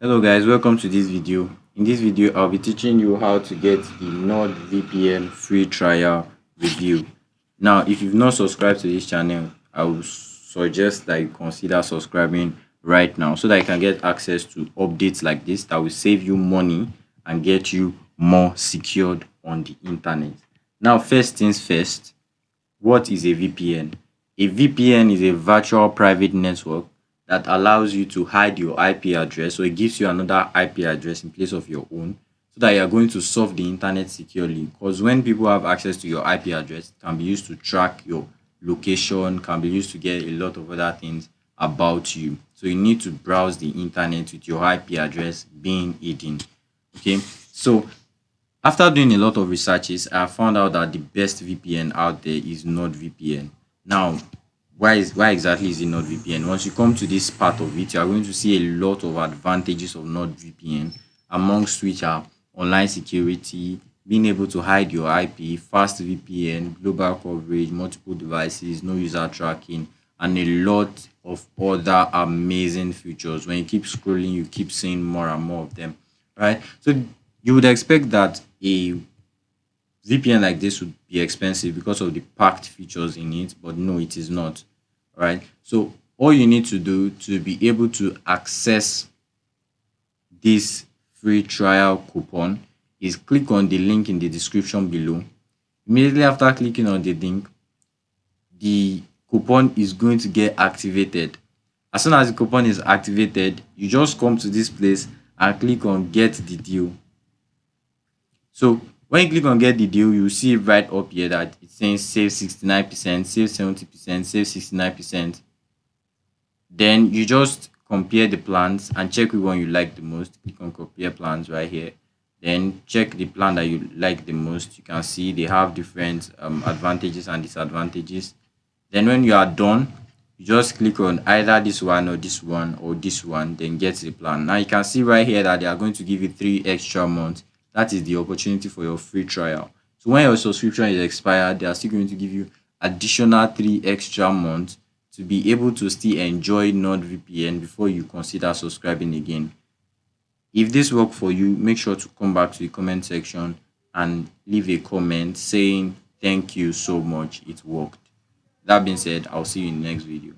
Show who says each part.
Speaker 1: Hello guys, welcome to this video. In this video, I'll be teaching you how to get the NordVPN free trial review. Now, if you've not subscribed to this channel, I would suggest that you consider subscribing right now so that you can get access to updates like this that will save you money and get you more secured on the internet. Now, first things first, what is a VPN? A VPN is a virtual private network that allows you to hide your IP address. So it gives you another IP address in place of your own so that you are going to surf the internet securely. Because when people have access to your IP address, it can be used to track your location, can be used to get a lot of other things about you. So you need to browse the internet with your IP address being hidden. Okay, so after doing a lot of researches, I found out that the best VPN out there is NordVPN. Now, why exactly is it NordVPN? Once you come to this part of it, you are going to see a lot of advantages of NordVPN, amongst which are online security, being able to hide your IP, fast VPN, global coverage, multiple devices, no user tracking, and a lot of other amazing features. When you keep scrolling, you keep seeing more and more of them, right? So you would expect that a VPN like this would be expensive because of the packed features in it, but no, it is not. Right. So all you need to do to be able to access this free trial coupon is click on the link in the description below. Immediately after clicking on the link, the coupon is going to get activated. As soon as the coupon is activated, you just come to this place and click on get the deal. So when you click on get the deal, you see right up here that it's saying save 69%, save 70%, save 69%. Then you just compare the plans and check which one you like the most. Click on compare plans right here. Then check the plan that you like the most. You can see they have different advantages and disadvantages. Then when you are done, you just click on either this one or this one or this one, then get the plan. Now you can see right here that they are going to give you 3 extra months. That is the opportunity for your free trial. So when your subscription is expired, they are still going to give you additional 3 extra months to be able to still enjoy NordVPN before you consider subscribing again. If this worked for you, make sure to come back to the comment section and leave a comment saying thank you so much, it worked. That being said, I'll see you in the next video.